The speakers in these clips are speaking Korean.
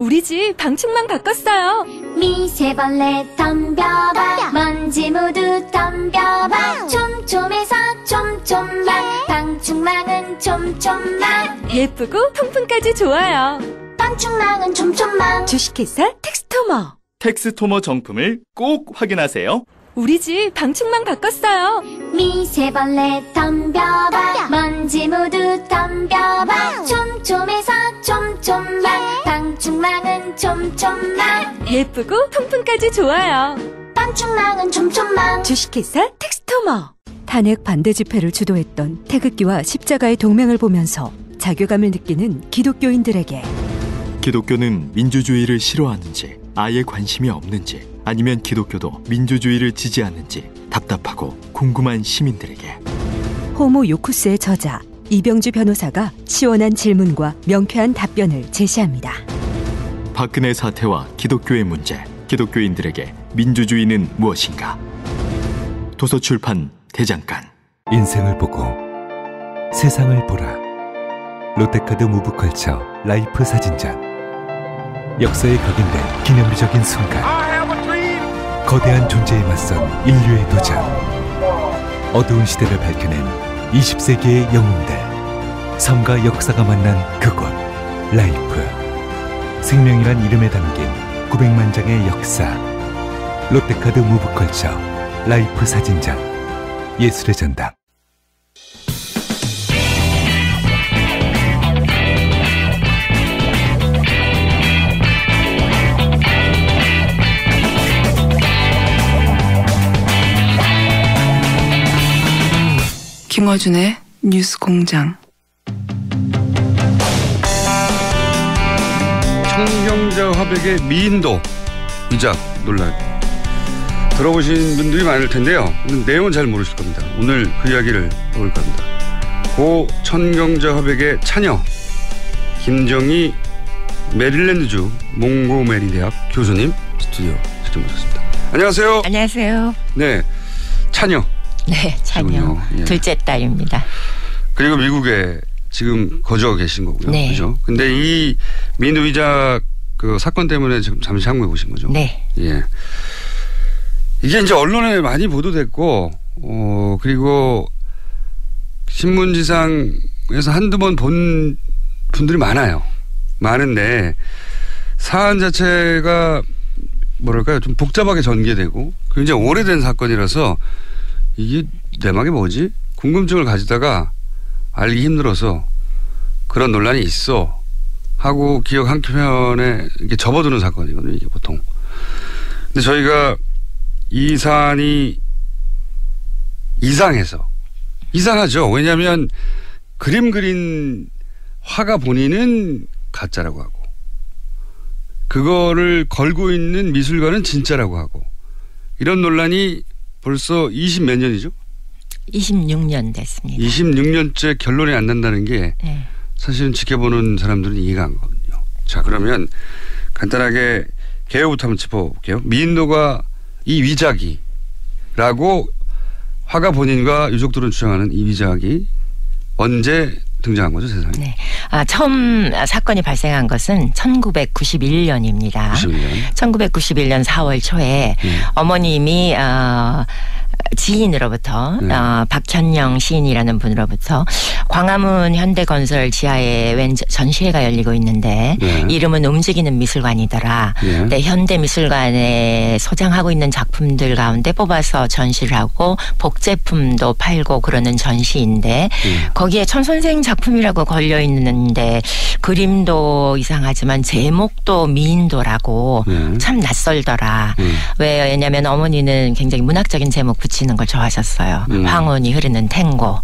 우리 집 방충망 바꿨어요. 미세벌레 덤벼봐 먼지 모두 덤벼봐 촘촘해서 촘촘만 방충망은 촘촘만 예쁘고 통풍까지 좋아요. 방충망은 촘촘만 주식회사 텍스토머. 텍스토머 정품을 꼭 확인하세요. 우리 집 방충망 바꿨어요. 미세벌레 덤벼봐 먼지 모두 덤벼봐 촘촘해서 촘촘만 방충망은 촘촘만 예쁘고 통풍까지 좋아요. 방충망은 촘촘만 주식회사 텍스토머. 탄핵 반대 집회를 주도했던 태극기와 십자가의 동맹을 보면서 자괴감을 느끼는 기독교인들에게 기독교는 민주주의를 싫어하는지 아예 관심이 없는지 아니면 기독교도 민주주의를 지지하는지 답답하고 궁금한 시민들에게 호모 요쿠스의 저자 이병주 변호사가 시원한 질문과 명쾌한 답변을 제시합니다. 박근혜 사태와 기독교의 문제, 기독교인들에게 민주주의는 무엇인가? 도서출판 대장간. 인생을 보고 세상을 보라. 롯데카드 무브컬처 라이프 사진전. 역사에 각인된 기념비적인 순간. 거대한 존재에 맞선 인류의 도전. 어두운 시대를 밝혀낸 20세기의 영웅들. 삶과 역사가 만난 그곳. 라이프. 생명이란 이름에 담긴 900만 장의 역사. 롯데카드 무브컬처 라이프 사진전. 예술의 전당. 김어준의 뉴스공장. 청경자 화백의 미인도 위작 논란 들어보신 분들이 많을 텐데요. 내용은 잘 모르실 겁니다. 오늘 그 이야기를 해볼 겁니다. 고 청경자 화백의 차녀 김정희 메릴랜드주 몽고메리 대학 교수님 스튜디오 직접 모셨습니다. 안녕하세요. 안녕하세요. 네, 차녀. 네, 차녀. 예. 둘째 딸입니다. 그리고 미국에 지금 거주하고 계신 거고요. 네. 그죠? 근데 이 민도 위작 그 사건 때문에 지금 잠시 한국에 오신 거죠? 네. 예. 이게 이제 언론에 많이 보도됐고, 그리고 신문지상에서 한두 번 본 분들이 많아요. 많은데 사안 자체가 뭐랄까요? 좀 복잡하게 전개되고 굉장히 오래된 사건이라서 이게 내막이 뭐지? 궁금증을 가지다가 알기 힘들어서 그런 논란이 있어 하고 기억 한켠에 이렇게 접어두는 사건이거든요. 이게 보통. 근데 저희가 이 사안이 이상하죠. 왜냐하면 그림 그린 화가 본인은 가짜라고 하고 그거를 걸고 있는 미술관은 진짜라고 하고 이런 논란이 벌써 20 몇 년이죠? 26년 됐습니다. 26년째 결론이 안 난다는 게 네. 사실은 지켜보는 사람들은 이해가 안 가거든요. 자, 그러면 간단하게 개요부터 한번 짚어볼게요. 미인도가 이 위작이라고 화가 본인과 유족들은 주장하는 이 위작이 언제 등장한 거죠, 세상에? 네. 처음 사건이 발생한 것은 1991년입니다. 1991년 4월 초에 어머님이 지인으로부터 박현영 시인이라는 분으로부터 광화문 현대건설 지하에 웬 전시회가 열리고 있는데 이름은 움직이는 미술관이더라. 네, 현대미술관에 소장하고 있는 작품들 가운데 뽑아서 전시를 하고 복제품도 팔고 그러는 전시인데 거기에 천선생 작품이라고 걸려 있는데 그림도 이상하지만 제목도 미인도라고 참 낯설더라. 왜냐하면 어머니는 굉장히 문학적인 제목 붙이는 걸 좋아하셨어요. 황혼이 흐르는 탱고,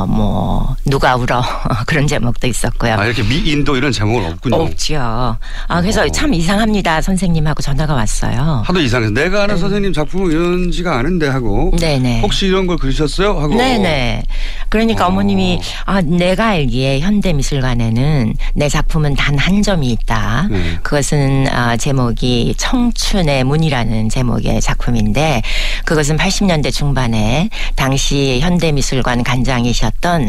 뭐 누가 울어 그런 제목도 있었고요. 아, 이렇게 미인도 이런 제목은 없군요. 없죠. 그래서 참 이상합니다. 선생님하고 전화가 왔어요. 하도 이상해서 내가 아는 선생님 작품은 이런지가 않은데 하고 네네. 혹시 이런 걸 그리셨어요? 하고 네네. 그러니까 어머님이 내가 알기에 현대미술관에는 내 작품은 단 한 점이 있다. 그것은 제목이 청춘의 문이라는 제목의 작품인데 그것은 80년대 중반에 당시 현대미술관 관장이셨던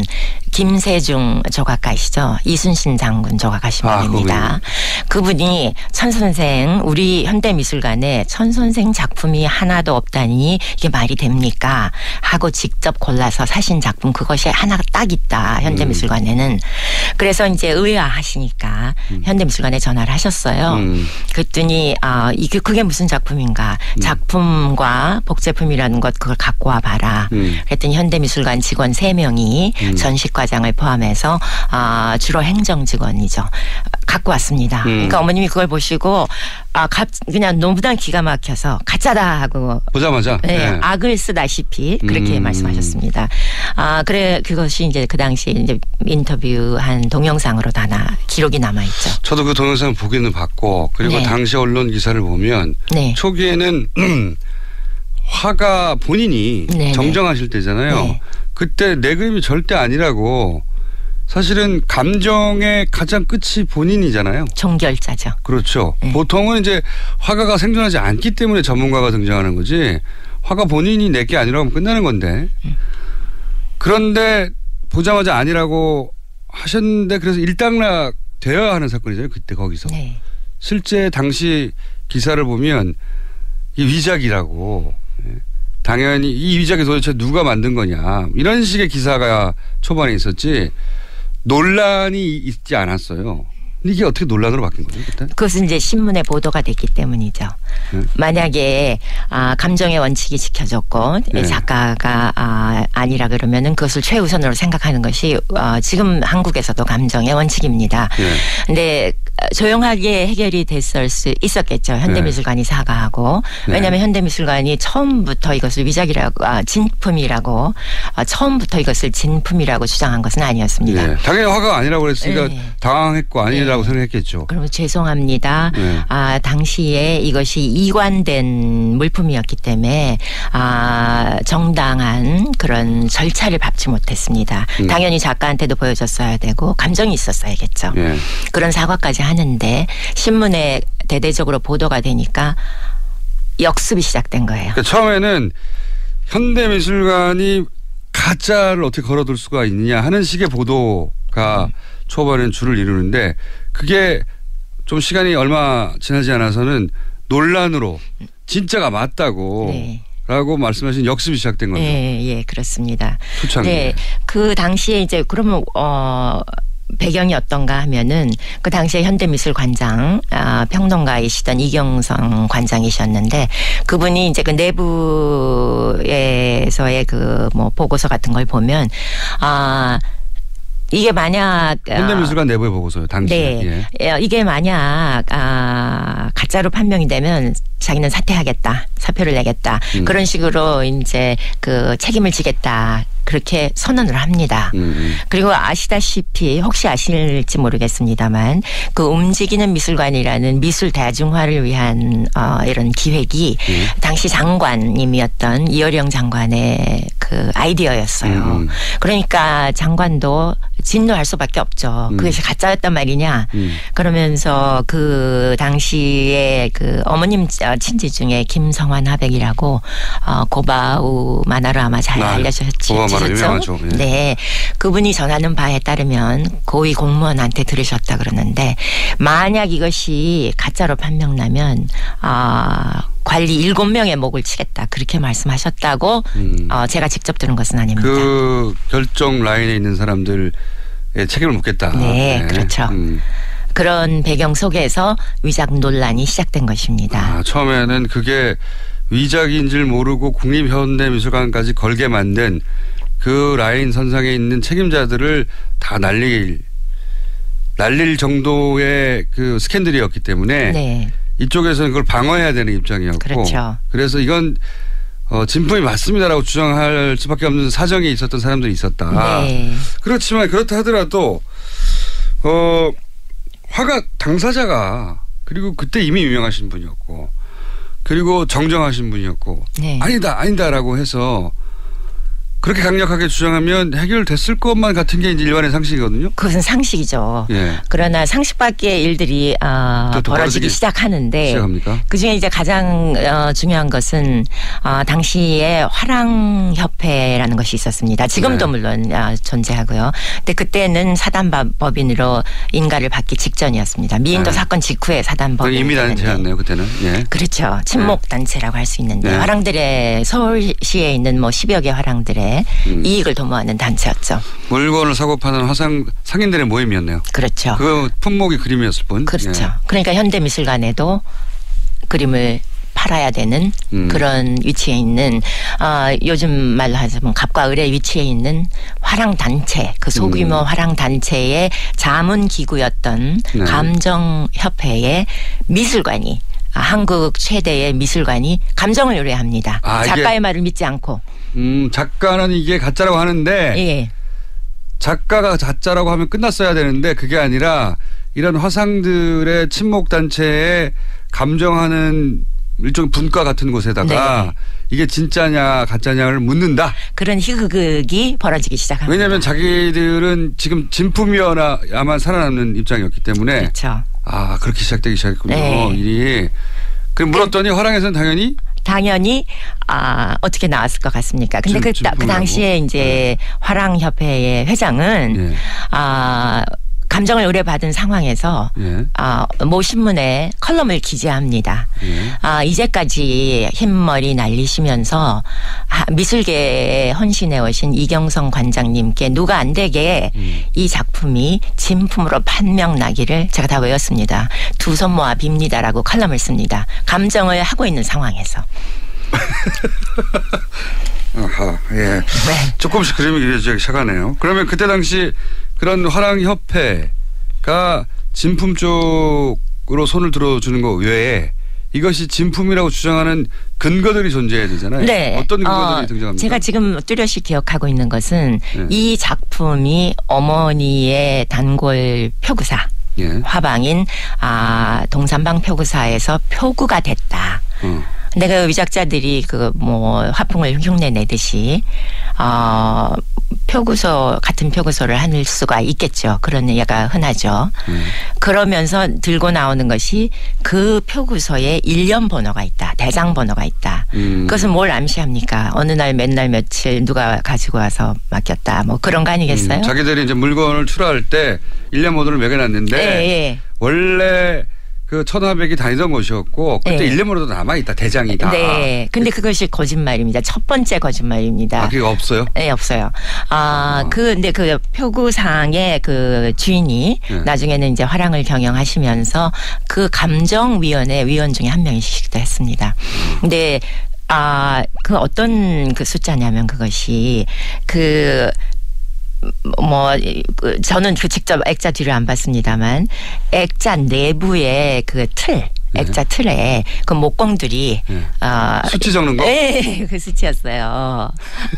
김세중 조각가시죠. 이순신 장군 조각하신 분입니다. 그분이 천선생 우리 현대미술관에 천선생 작품이 하나도 없다니 이게 말이 됩니까? 하고 직접 골라서 사신 작품 그것이 하나가 딱 있다. 현대미술관에는. 그래서 이제 의아하시니까 현대미술관에 전화를 하셨어요. 그랬더니 그게 무슨 작품인가? 작품과 복제품이라는 것 그걸 갖고 와봐라. 그랬더니 현대미술관 직원 3명이 전식과장을 포함해서 주로 행정직원이죠. 갖고 왔습니다. 그러니까 어머님이 그걸 보시고 그냥 너무나 기가 막혀서 가짜다 하고 보자마자 네, 악을 쓰다시피 그렇게 말씀하셨습니다. 그래 그것이 이제 그 당시 이제 인터뷰한 동영상으로 다 기록이 남아 있죠. 저도 그 동영상 보기는 봤고 그리고 네. 당시 언론 기사를 보면 네. 초기에는 화가 본인이 네네. 정정하실 때잖아요. 네. 그때 내 그림이 절대 아니라고 사실은 감정의 가장 끝이 본인이잖아요. 종결자죠. 그렇죠. 네. 보통은 이제 화가가 생존하지 않기 때문에 전문가가 등장하는 거지 화가 본인이 내게 아니라고 하면 끝나는 건데 그런데 보자마자 아니라고 하셨는데 그래서 일단락 되어야 하는 사건이잖아요. 그때 거기서. 네. 실제 당시 기사를 보면 이 위작이라고 당연히 이 위작이 도대체 누가 만든 거냐 이런 식의 기사가 초반에 있었지 논란이 있지 않았어요. 근데 이게 어떻게 논란으로 바뀐 거죠 그때? 그것은 이제 신문에 보도가 됐기 때문이죠. 네. 만약에 감정의 원칙이 지켜졌고 네. 작가가 아니라 그러면은 그것을 최우선으로 생각하는 것이 지금 한국에서도 감정의 원칙입니다. 그런데 조용하게 해결이 됐을 수 있었겠죠. 현대미술관이 사과하고. 왜냐하면 현대미술관이 처음부터 이것을 위작이라고 진품이라고 처음부터 이것을 진품이라고 주장한 것은 아니었습니다. 네. 당연히 화가 아니라고 그랬으니까 네. 당황했고 아니라고 네. 생각했겠죠. 그럼 죄송합니다. 네. 당시에 이것이 이관된 물품이었기 때문에 정당한 그런 절차를 밟지 못했습니다. 당연히 작가한테도 보여줬어야 되고 감정이 있었어야겠죠. 네. 그런 사과까지 하는데 신문에 대대적으로 보도가 되니까 역습이 시작된 거예요. 그러니까 처음에는 현대미술관이 가짜를 어떻게 걸어둘 수가 있느냐 하는 식의 보도가 초반에는 줄을 이루는데 그게 좀 시간이 얼마 지나지 않아서는 논란으로 진짜가 맞다고 네. 라고 말씀하신 역습이 시작된 거죠. 네, 예, 그렇습니다. 초창기. 네, 그 당시에 이제 그러면 배경이 어떤가 하면은 그 당시에 현대미술관장 평론가이시던 이경성 관장이셨는데 그분이 이제 그 내부에서의 그 뭐 보고서 같은 걸 보면 이게 만약 현대미술관 내부의 보고서요. 당시에. 네. 예. 이게 만약 가짜로 판명이 되면 자기는 사퇴하겠다. 사표를 내겠다. 그런 식으로 이제 그 책임을 지겠다. 그렇게 선언을 합니다. 그리고 아시다시피 혹시 아실지 모르겠습니다만 그 움직이는 미술관이라는 미술 대중화를 위한 이런 기획이 당시 장관님이었던 이어령 장관의 그 아이디어였어요. 그러니까 장관도 진노할 수밖에 없죠. 그것이 가짜였단 말이냐. 그러면서 그 당시에 그 어머님 친지 중에 김성환 화백이라고 고바우 만화로 아마 잘 알려주셨죠. 유명하죠. 예. 네. 그분이 전하는 바에 따르면 고위 공무원한테 들으셨다 그러는데 만약 이것이 가짜로 판명나면 관리 7명의 목을 치겠다. 그렇게 말씀하셨다고 제가 직접 들은 것은 아닙니다. 그 결정 라인에 있는 사람들의 책임을 묻겠다. 네. 그렇죠. 그런 배경 속에서 위작 논란이 시작된 것입니다. 처음에는 그게 위작인 줄 모르고 국립현대미술관까지 걸게 만든 그 라인 선상에 있는 책임자들을 다 날릴 정도의 그 스캔들이었기 때문에 네. 이쪽에서는 그걸 방어해야 되는 입장이었고 그렇죠. 그래서 이건 진품이 맞습니다라고 주장할 수밖에 없는 사정이 있었던 사람들이 있었다. 네. 그렇지만 그렇다 하더라도 화가 당사자가 그리고 그때 이미 유명하신 분이었고 그리고 정정하신 분이었고 네. 아니다라고 해서 그렇게 강력하게 주장하면 해결됐을 것만 같은 게 이제 일반의 상식이거든요. 그것은 상식이죠. 예. 그러나 상식 밖의 일들이 벌어지기 시작하는데 시작합니까? 그중에 이제 가장 중요한 것은 당시에 화랑협회라는 것이 있었습니다. 지금도 네. 물론 존재하고요. 근데 그때는 사단법인으로 인가를 받기 직전이었습니다. 미인도 네. 사건 직후에 사단법인. 임의단체였네요 그때는. 예. 그렇죠. 친목단체라고 할 수 있는데 네. 화랑들의 서울시에 있는 뭐 10여 개 화랑들의 이익을 도모하는 단체였죠. 물건을 사고 파는 상인들의 모임이었네요. 그렇죠. 그 품목이 그림이었을 뿐. 그렇죠. 예. 그러니까 현대미술관에도 그림을 팔아야 되는 그런 위치에 있는 요즘 말로 하자면 갑과 을의 위치에 있는 화랑단체, 그 소규모 화랑단체의 자문기구였던 네. 감정협회의 미술관이 한국 최대의 미술관이 감정을 요래합니다. 작가의 말을 믿지 않고. 작가는 이게 가짜라고 하는데 예. 작가가 가짜라고 하면 끝났어야 되는데 그게 아니라 이런 화상들의 친목단체에 감정하는 일종의 분과 같은 곳에다가 네. 이게 진짜냐 가짜냐를 묻는다. 그런 희극이 벌어지기 시작합니다. 왜냐하면 자기들은 지금 진품이어야만 살아남는 입장이었기 때문에 그렇죠. 그렇게 시작되기 시작했군요. 네. 일이. 그럼 물었더니 화랑에서는 당연히 어떻게 나왔을 것 같습니까? 근데 그 당시에 이제 화랑협회의 회장은 예. 감정을 의뢰받은 상황에서 예. 모 신문에 컬럼을 기재합니다. 예. 이제까지 흰머리 날리시면서 미술계에 헌신해 오신 이경성 관장님께 누가 안 되게 이 작품이 진품으로 판명나기를 제가 다 외웠습니다. 두 손 모아 빕니다라고 컬럼을 씁니다. 감정을 하고 있는 상황에서. 예. 네. 조금씩 그림이 그려지기 시작하네요. 그러면 그때 당시 그런 화랑협회가 진품 쪽으로 손을 들어주는 것 외에 이것이 진품이라고 주장하는 근거들이 존재해야 되잖아요. 네. 어떤 근거들이 등장합니까? 제가 지금 뚜렷이 기억하고 있는 것은 네. 이 작품이 어머니의 단골 표구사 예. 화방인 동산방 표구사에서 표구가 됐다. 근데 그 위작자들이 화풍을 흉내 내듯이 같은 표구소를 할 수가 있겠죠. 그런 얘기가 흔하죠. 그러면서 들고 나오는 것이 그 표구소에 일련 번호가 있다. 대장 번호가 있다. 그것은 뭘 암시합니까? 어느 날 맨날 며칠 누가 가지고 와서 맡겼다. 뭐 그런 거 아니겠어요? 자기들이 이제 물건을 출하할 때 일련 번호를 매겨놨는데 예. 원래 그 천화백이 다니던 곳이었고 그때 일련번호도 남아있다. 대장이다. 네. 근데 그것이 거짓말입니다. 첫 번째 거짓말입니다. 그게 없어요? 네, 없어요. 근데 그 표구상의 그 주인이 나중에는 이제 화랑을 경영하시면서 그 감정위원회 위원 중에 한 명이시기도 했습니다. 근데 그 어떤 그 숫자냐면 그것이 저는 직접 액자 뒤를 안 봤습니다만 액자 내부의 그 액자 틀에 그 목공들이 수치 적는 거? 네, 그 수치였어요.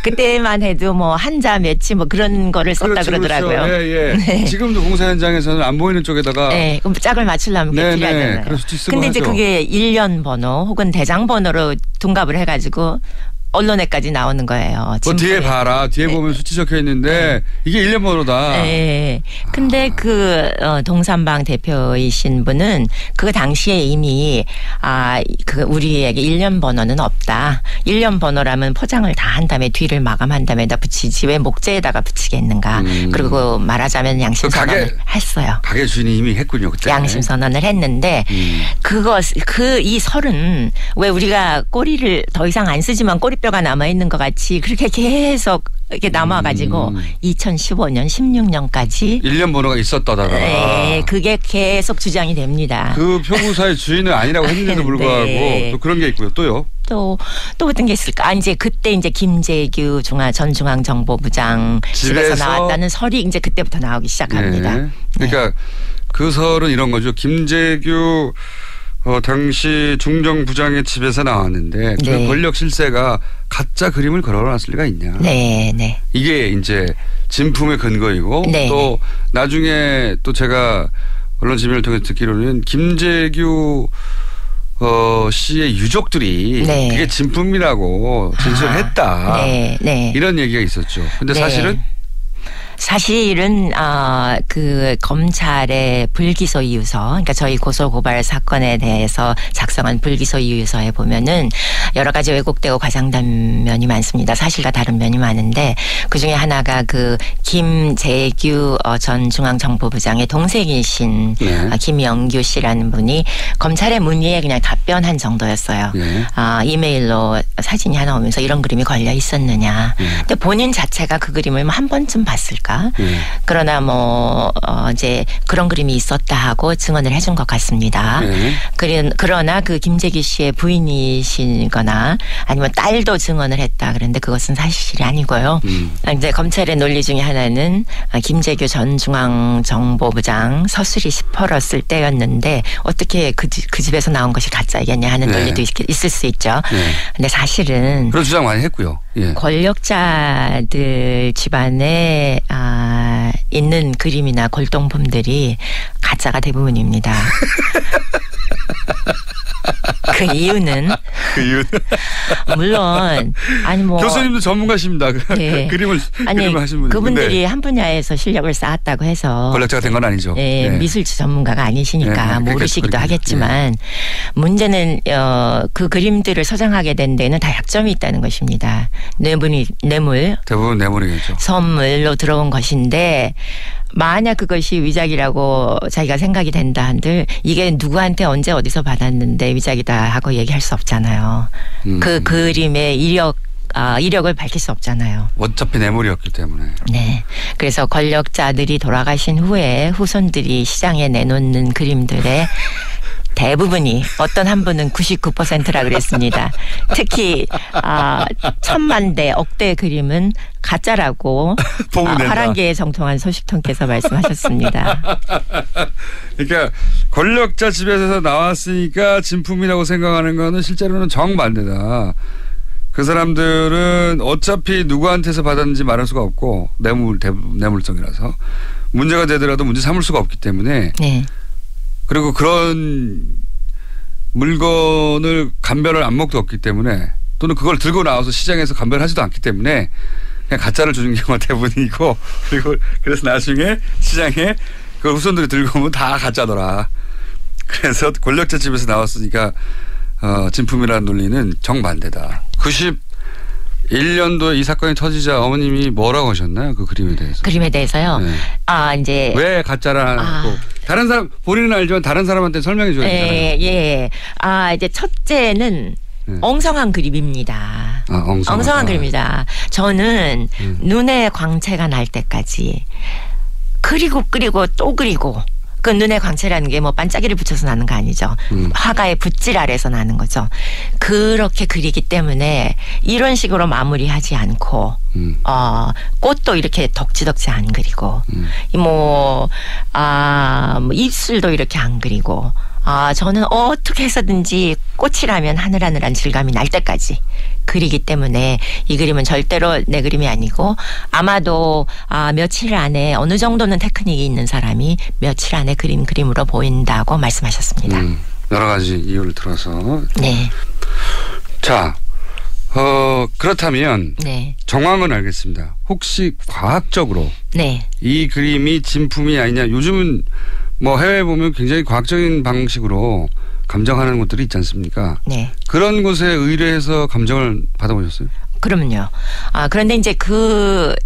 그때만 해도 뭐 한자 몇치 뭐 그런 거를 썼다 그러더라고요. 그렇죠. 예. 네. 지금도 공사 현장에서는 안 보이는 쪽에다가 그럼 짝을 맞추려면 그게 필요하잖아요. 그래서 수치 쓰고 근데 이제 하죠. 그게 일련 번호 혹은 대장 번호로 둔갑을 해가지고 언론에까지 나오는 거예요. 뒤에 봐라. 뒤에 보면 수치 적혀 있는데 이게 일련 번호다. 네. 근데 동산방 대표이신 분은 그 당시에 이미 우리에게 일련 번호는 없다. 일련 번호라면 포장을 다 한 다음에 뒤를 마감한 다음에다 붙이지 왜 목재에다가 붙이겠는가. 그리고 말하자면 양심 선언을 했어요. 가게 주인이 이미 했군요. 그때. 양심 선언을 했는데 이 설은 왜 우리가 꼬리를 더 이상 안 쓰지만 꼬리뼈가 남아있는 것 같이 그렇게 계속 이렇게 남아가지고 2015년, 16년까지 일련 번호가 있었다더라. 네, 그게 계속 주장이 됩니다. 그 표구사의 주인은 아니라고 했는데도 불구하고 네. 또 그런 게 있고요. 또요. 또 어떤 게 있을까? 이제 그때 이제 김재규 전 중앙정보부장 집에서 나왔다는 설이 이제 그때부터 나오기 시작합니다. 네. 그러니까 그 설은 이런 거죠. 김재규 당시 중정부장의 집에서 나왔는데 그 권력 실세가 가짜 그림을 걸어놨을 리가 있냐. 네. 이게 이제 진품의 근거이고 네. 또 나중에 또 제가 언론 지면을 통해서 듣기로는 김재규 씨의 유족들이 네. 그게 진품이라고 진술을 했다. 네, 네. 이런 얘기가 있었죠. 근데 네. 사실은 그 검찰의 불기소 이유서, 그러니까 저희 고소고발 사건에 대해서 작성한 불기소 이유서에 보면은 여러 가지 왜곡되고 과장된 면이 많습니다. 사실과 다른 면이 많은데 그 중에 하나가 그 김재규 전 중앙정보부장의 동생이신 네. 김영규 씨라는 분이 검찰의 문의에 그냥 답변한 정도였어요. 네. 이메일로 사진이 하나 오면서 이런 그림이 걸려 있었느냐. 근데 본인 자체가 그 그림을 한 번쯤 봤을까? 그러나 이제 그런 그림이 있었다 하고 증언을 해준 것 같습니다. 그러나 그 김재규 씨의 부인이시거나 아니면 딸도 증언을 했다. 그런데 그것은 사실이 아니고요. 이제 검찰의 논리 중에 하나는 김재규 전 중앙정보부장 서술이 시퍼렀을 때였는데 어떻게 그 집에서 나온 것이 가짜이겠냐 하는 논리도 있을 수 있죠. 근데 사실은 그런 주장 많이 했고요. 예. 권력자들 집안에 있는 그림이나 골동품들이 가짜가 대부분입니다. 그 이유는 물론 교수님도 전문가십니다. 네. 그림을 하신 분이. 그분들이 한 분야에서 실력을 쌓았다고 해서 권력자가 된 건 아니죠. 네, 미술 전문가가 아니시니까 모르시기도 하겠지만 문제는 그 그림들을 소장하게 된 데는 다 약점이 있다는 것입니다. 뇌물 대부분 뇌물이겠죠. 선물로 들어온 것인데 만약 그것이 위작이라고 자기가 생각이 된다 한들 이게 누구한테 언제 어디서 받았는데 위작이다 하고 얘기할 수 없잖아요. 그 그림의 이력을 밝힐 수 없잖아요. 어차피 뇌물이었기 때문에. 네. 그래서 권력자들이 돌아가신 후에 후손들이 시장에 내놓는 그림들의 대부분이 어떤 한 분은 99%라 그랬습니다. 특히 1000만 대 억대 그림은 가짜라고 화랑계에 정통한 소식통께서 말씀하셨습니다. 그러니까 권력자 집에서 나왔으니까 진품이라고 생각하는 거는 실제로는 정반대다. 그 사람들은 어차피 누구한테서 받았는지 말할 수가 없고 뇌물성이라서 문제가 되더라도 문제 삼을 수가 없기 때문에 네. 그리고 그런 물건을 감별할 안목도 없기 때문에 또는 그걸 들고 나와서 시장에서 감별하지도 않기 때문에 그냥 가짜를 주는 경우가 대부분이고 그리고 그래서 나중에 시장에 그걸 후손들이 들고 오면 다 가짜더라. 그래서 권력자 집에서 나왔으니까 진품이라는 논리는 정반대다. 91년도에 이 사건이 터지자 어머님이 뭐라고 하셨나요? 그 그림에 대해서. 그림에 대해서요? 네. 이제. 왜 가짜라고. 다른 사람, 본인은 알지만 다른 사람한테 설명해 줘야 되잖아요. 예. 이제 첫째는 엉성한 그림입니다. 엉성한 그림이다. 저는 눈에 광채가 날 때까지 그리고 또 그리고 그 눈의 광채라는 게 뭐 반짝이를 붙여서 나는 거 아니죠. 화가의 붓질 아래서 나는 거죠. 그렇게 그리기 때문에 이런 식으로 마무리하지 않고 꽃도 이렇게 덕지덕지 안 그리고 입술도 이렇게 안 그리고 저는 어떻게 해서든지 꽃이라면 하늘하늘한 질감이 날 때까지 그리기 때문에 이 그림은 절대로 내 그림이 아니고 아마도 며칠 안에 어느 정도는 테크닉이 있는 사람이 며칠 안에 그림으로 보인다고 말씀하셨습니다. 여러 가지 이유를 들어서. 네. 자, 그렇다면 네. 정황은 알겠습니다. 혹시 과학적으로 네. 이 그림이 진품이 아니냐. 요즘은 뭐 해외에 보면 굉장히 과학적인 방식으로 감정하는 것들이 있지 않습니까? 네. 그런 곳에 의뢰해서 감정을 받아보셨어요? 그러면요. 그런데 이제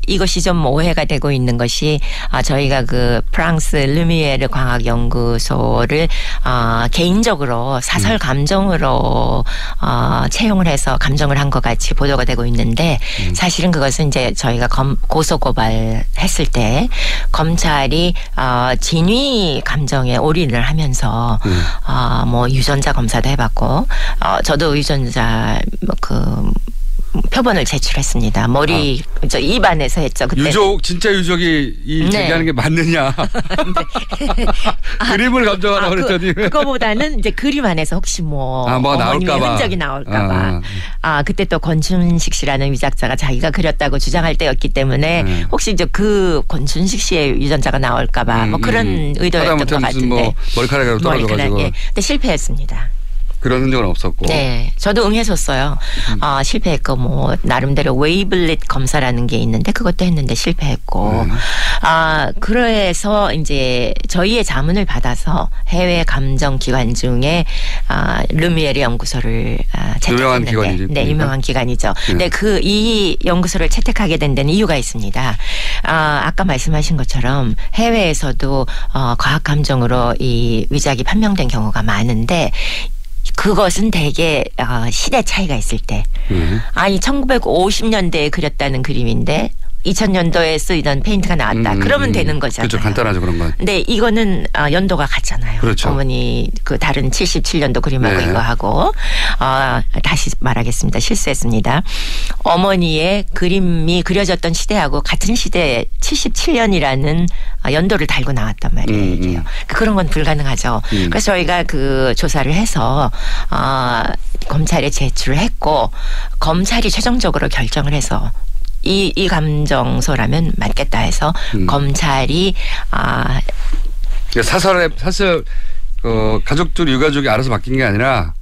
이것이 좀 오해가 되고 있는 것이 저희가 그 프랑스 르미에르 과학연구소를 개인적으로 사설 감정으로 채용을 해서 감정을 한 것 같이 보도가 되고 있는데 사실은 그것은 이제 저희가 고소 고발했을 때 검찰이 진위 감정에 올인을 하면서 뭐 유전자 검사도 해봤고 저도 유전자 표본을 제출했습니다. 머리 입안에서 했죠. 그때 진짜 유족이 제기하는 게 맞느냐? 그림을 감정하라 그랬더니 그거보다는 이제 그림 안에서 혹시 어머님의 흔적이 나올까봐. 그때 또 권춘식 씨라는 위작자가 자기가 그렸다고 주장할 때였기 때문에 혹시 이제 그 권춘식 씨의 유전자가 나올까봐 그런 의도였던 것 같은데. 머리카락으로 떨어져가지고. 근데 실패했습니다. 그런 흔적은 없었고. 네, 저도 응했었어요. 실패했고 뭐 나름대로 웨이블릿 검사라는 게 있는데 그것도 했는데 실패했고. 그래서 이제 저희의 자문을 받아서 해외 감정 기관 중에 르미에르 연구소를 유명한 채택했는데, 기관이죠. 네, 유명한 기관이죠. 네, 이 연구소를 채택하게 된 데는 이유가 있습니다. 아까 말씀하신 것처럼 해외에서도 과학 감정으로 이 위작이 판명된 경우가 많은데. 그것은 대개 시대 차이가 있을 때. 아니 1950년대에 그렸다는 그림인데 2000년도에 쓰이던 페인트가 나왔다. 그러면 되는 거잖아요. 그렇죠. 간단하죠. 그런 건. 네. 이거는 연도가 같잖아요. 그렇죠. 어머니 그 다른 77년도 그림하고 네. 이거하고 다시 말하겠습니다. 실수했습니다. 어머니의 그림이 그려졌던 시대하고 같은 시대에 77년이라는 연도를 달고 나왔단 말이에요. 그런 건 불가능하죠. 그래서 저희가 그 조사를 해서 검찰에 제출을 했고 검찰이 최종적으로 결정을 해서 이 감정소라면 맞겠다 해서 검찰이 사설 가족들 유가족이 알아서 맡긴 게 아니라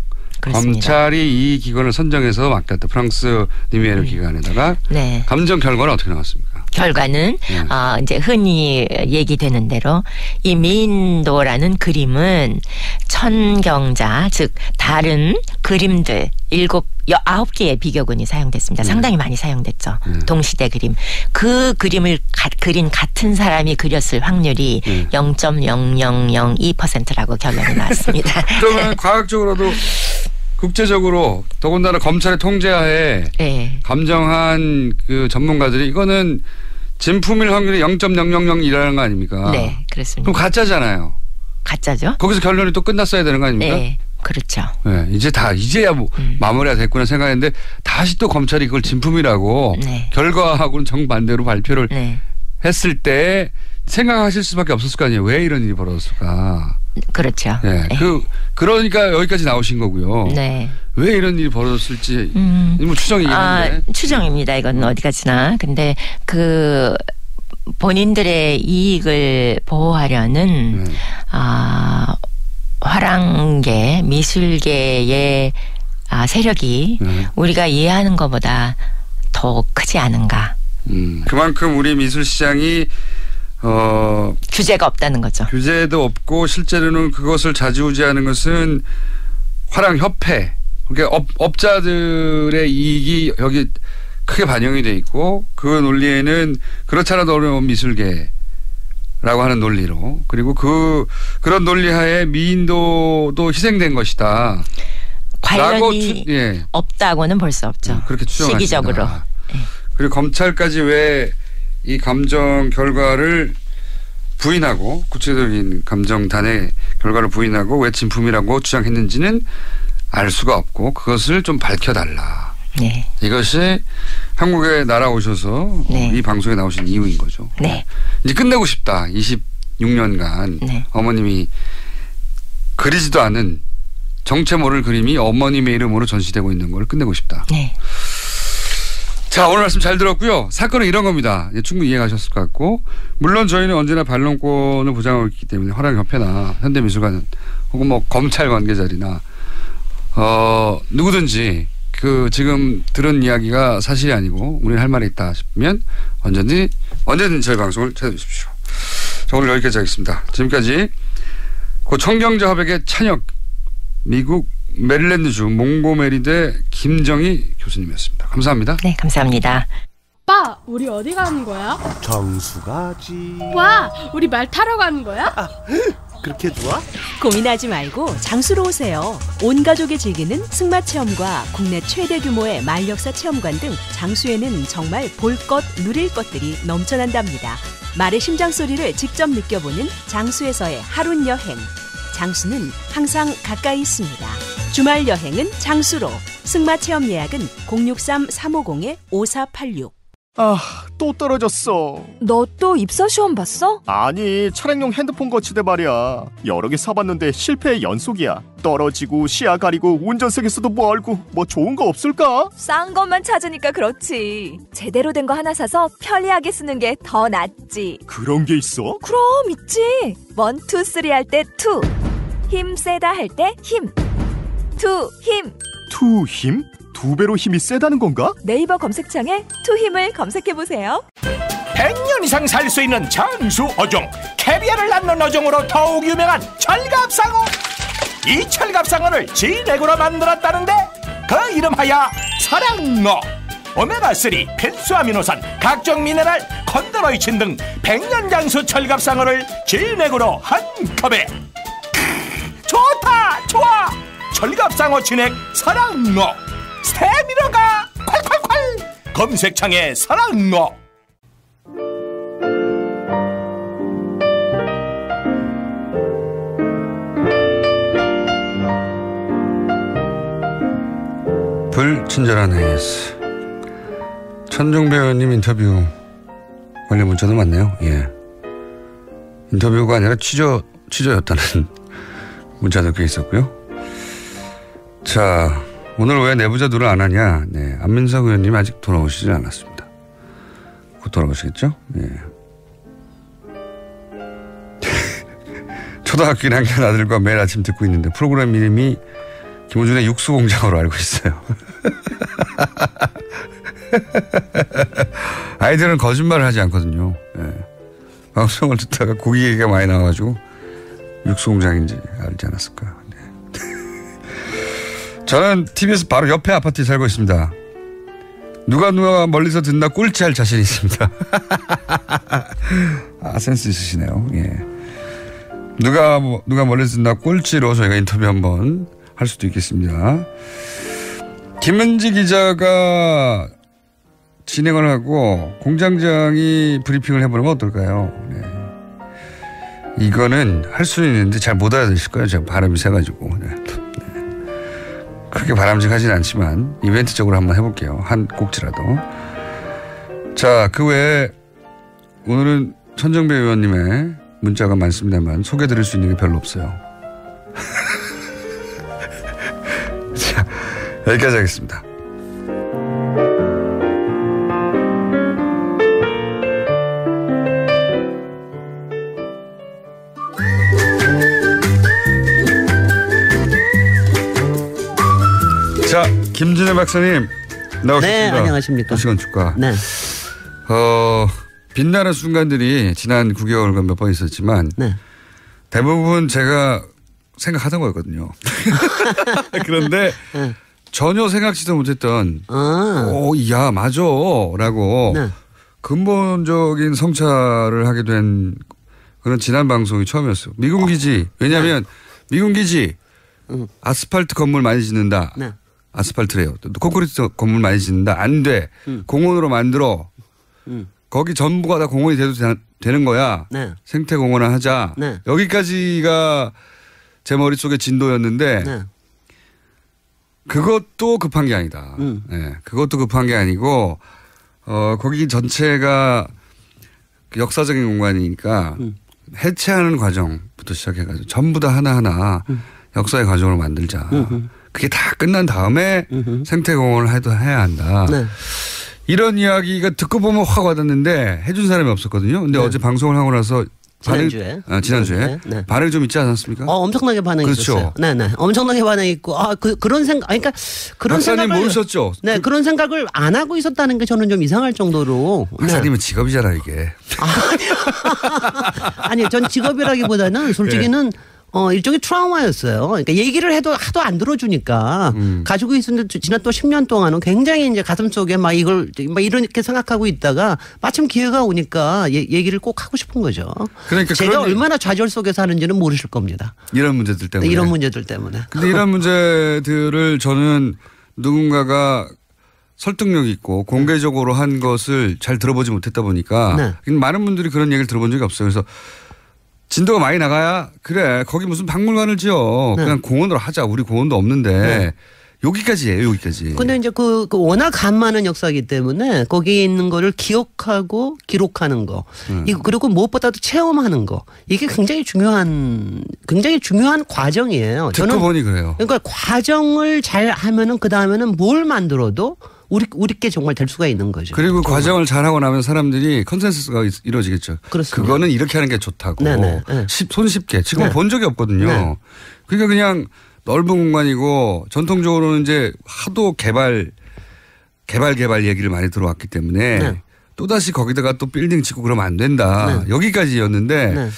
그렇습니다. 검찰이 이 기관을 선정해서 맡겼다. 프랑스 리미에르 기관에다가 네. 감정 결과는 어떻게 나왔습니까? 결과는 이제 흔히 얘기되는 대로 이 미인도라는 그림은 천경자 즉 다른 그림들 9개의 비교군이 사용됐습니다. 상당히 많이 사용됐죠. 동시대 그림. 그 그림을 그린 같은 사람이 그렸을 확률이 0.0002%라고 결론이 나왔습니다. 그러면 과학적으로도 국제적으로 더군다나 검찰의 통제하에 네. 감정한 그 전문가들이 이거는 진품일 확률이 0.000이라는 거 아닙니까? 네, 그렇습니다. 그럼 가짜잖아요. 가짜죠? 거기서 결론이 또 끝났어야 되는 거 아닙니까? 네, 그렇죠. 네, 이제야 마무리가 됐구나 생각했는데 다시 또 검찰이 그걸 진품이라고 네. 결과하고는 정반대로 발표를 네. 했을 때 생각하실 수밖에 없었을 거 아니에요. 왜 이런 일이 벌어졌을까? 그렇죠. 네. 네. 그러니까 여기까지 나오신 거고요. 네. 왜 이런 일이 벌어졌을지 뭐 추정이긴 한데. 추정입니다. 이건 어디 가지나. 근데 그 본인들의 이익을 보호하려는 화랑계 미술계의 세력이 우리가 이해하는 것보다 더 크지 않은가. 그만큼 우리 미술 시장이 규제가 없다는 거죠. 규제도 없고 실제로는 그것을 좌지우지하는 것은 화랑협회. 그러니까 업자들의 이익이 여기 크게 반영이 돼 있고 그 논리에는 그렇지 않아도 어려운 미술계라고 하는 논리로 그리고 그런 논리하에 미인도도 희생된 것이다. 관련이 없다고는 볼 수 없죠. 그렇게 추정하십니다. 시기적으로. 그리고 검찰까지 왜 이 감정 결과를 부인하고 구체적인 감정단의 결과를 부인하고 왜 진품이라고 주장했는지는 알 수가 없고 그것을 좀 밝혀달라. 네. 이것이 한국에 날아오셔서 네. 이 방송에 나오신 이유인 거죠. 네. 이제 끝내고 싶다. 26년간 네. 어머님이 그리지도 않은 정체 모를 그림이 어머님의 이름으로 전시되고 있는 걸 끝내고 싶다. 네. 자, 오늘 말씀 잘 들었고요. 사건은 이런 겁니다. 충분히 이해가셨을 것 같고 물론 저희는 언제나 반론권을 보장하고 있기 때문에 화랑협회나 현대미술관 혹은 뭐 검찰 관계자리나 누구든지 그 지금 들은 이야기가 사실이 아니고 우리는 할 말이 있다 싶으면 언제든지 저희 방송을 찾아주십시오. 자, 오늘 여기까지 하겠습니다. 지금까지 고 청경자 화백의 찬혁 미국 메릴랜드주 몽고메리대 김정희 교수님이었습니다. 감사합니다. 네, 감사합니다. 오빠, 우리 어디 가는 거야? 정수 가지. 와, 우리 말 타러 가는 거야? 그렇게 좋아? 고민하지 말고 장수로 오세요. 온 가족이 즐기는 승마 체험과 국내 최대 규모의 말역사 체험관 등 장수에는 정말 볼 것, 누릴 것들이 넘쳐난답니다. 말의 심장 소리를 직접 느껴보는 장수에서의 하룬 여행. 장수는 항상 가까이 있습니다. 주말 여행은 장수로. 승마 체험 예약은 063-350-5486. 또 떨어졌어. 너 또 입사 시험 봤어? 아니, 차량용 핸드폰 거치대 말이야. 여러 개 사봤는데 실패의 연속이야. 떨어지고 시야 가리고 운전석에서도 멀고 뭐 좋은 거 없을까? 싼 것만 찾으니까 그렇지. 제대로 된 거 하나 사서 편리하게 쓰는 게 더 낫지. 그런 게 있어? 그럼 있지. 1, 2, 3 할 때 2. 힘 세다 할 때 힘. 투힘. 투힘? 2배로 힘이 세다는 건가? 네이버 검색창에 투힘을 검색해보세요. 100년 이상 살 수 있는 장수 어종, 캐비아를 낳는 어종으로 더욱 유명한 철갑상어. 이 철갑상어를 진액으로 만들었다는데 그 이름하여 사랑어. 오메가3, 필수 아미노산, 각종 미네랄, 컨드로이친 등 100년 장수 철갑상어를 진액으로 한 컵에. 좋다 좋아. 철갑상어 진액 사랑어. 스테미너가 콸콸콸. 검색창에 사랑어. 불친절한 AS. 천종배 의원님 인터뷰 관련 문자도 많네요. 예. 인터뷰가 아니라 취조였다는 문자도 꽤 있었고요. 자, 오늘 왜 내부자 누를 안 하냐. 네, 안민석 의원님 아직 돌아오시지 않았습니다. 곧 돌아오시겠죠? 예. 초등학교 1학년 아들과 매일 아침 듣고 있는데 프로그램 이름이 김호준의 육수공장으로 알고 있어요. 아이들은 거짓말을 하지 않거든요. 네. 방송을 듣다가 고기 얘기가 많이 나와가지고 육수공장인지 알지 않았을까. 네. 저는 TBS 바로 옆에 아파트에 살고 있습니다. 누가 멀리서 듣나 꼴찌할 자신이 있습니다. 아, 센스 있으시네요. 예. 누가 멀리서 듣나 꼴찌로 저희가 인터뷰 한번 할 수도 있겠습니다. 김은지 기자가 진행을 하고 공장장이 브리핑을 해보는 건 어떨까요? 네. 이거는 할 수는 있는데 잘 못 알아들으실 거예요. 제가 발음이 세가지고. 네. 그렇게 바람직하진 않지만 이벤트적으로 한번 해볼게요. 한 꼭지라도. 자, 그 외에 오늘은 천정배 의원님의 문자가 많습니다만 소개드릴 수 있는 게 별로 없어요. 자, 여기까지 하겠습니다. 자, 김진애 박사님 나오셨습니다. 네, 안녕하십니까. 2시간 축하. 네. 빛나는 순간들이 지난 9개월간 몇 번 있었지만 네. 대부분 제가 생각하던 거였거든요. 그런데 네. 전혀 생각지도 못했던 야 맞아 라고 네. 근본적인 성찰을 하게 된 그런 지난 방송이 처음이었어요. 미군 기지. 왜냐하면 미군 기지 아스팔트 건물 많이 짓는다. 네. 아스팔트래요. 콘크리트 건물 많이 짓는다. 안 돼. 공원으로 만들어. 거기 전부가 다 공원이 돼도 되는 거야. 네. 생태공원을 하자. 네. 여기까지가 제 머릿속의 진도였는데 네. 그것도 급한 게 아니다. 네. 그것도 급한 게 아니고 거기 전체가 역사적인 공간이니까 해체하는 과정부터 시작해가지고 전부 다 하나하나 역사의 과정을 만들자. 그게 다 끝난 다음에 생태공원을 해야 한다. 네. 이런 이야기가 듣고 보면 확 와닿는데 해준 사람이 없었거든요. 근데 네. 어제 방송을 하고 나서 지난주에 네. 반응이 좀 있지 않았습니까? 엄청나게 반응이 그렇죠. 있었어요. 네네. 엄청나게 반응이 있고 그런 생각 그러니까 그런 박사님 생각을 모르셨죠? 네, 그런 생각을 안 하고 있었다는 게 저는 좀 이상할 정도로. 박사님은 직업이잖아 이게. 아니, 전 직업이라기보다는 솔직히는 일종의 트라우마였어요. 그러니까 얘기를 해도 하도 안 들어주니까 가지고 있었는데 지난 또 10년 동안은 굉장히 이제 가슴속에 막 이렇게 생각하고 있다가 마침 기회가 오니까 얘기를 꼭 하고 싶은 거죠. 그러니까 제가 얼마나 좌절 속에 사는지는 모르실 겁니다. 이런 문제들 때문에. 이런 문제들 때문에. 근데 이런 문제들을 저는 누군가가 설득력 있고 공개적으로 한 것을 잘 들어보지 못했다 보니까 많은 분들이 그런 얘기를 들어본 적이 없어요. 그래서 진도가 많이 나가야 그래 거기 무슨 박물관을 지어 그냥 공원으로 하자. 우리 공원도 없는데 여기까지예요. 여기까지. 근데 이제 그 워낙 간 많은 역사이기 때문에 거기에 있는 거를 기억하고 기록하는 거 그리고 무엇보다도 체험하는 거 이게 굉장히 중요한 과정이에요. 듣고 저는 보니 그래요. 그러니까 과정을 잘 하면은 그 다음에는 뭘 만들어도 우리께 정말 될 수가 있는 거죠. 그리고 과정을 잘하고 나면 사람들이 컨센서스가 이루어지겠죠. 그렇습니다. 그거는 이렇게 하는 게 좋다고. 손쉽게. 지금 본 적이 없거든요. 그러니까 그냥 넓은 공간이고 전통적으로는 이제 하도 개발 얘기를 많이 들어왔기 때문에 네. 또다시 거기다가 또 빌딩 짓고 그러면 안 된다. 네. 여기까지였는데 네.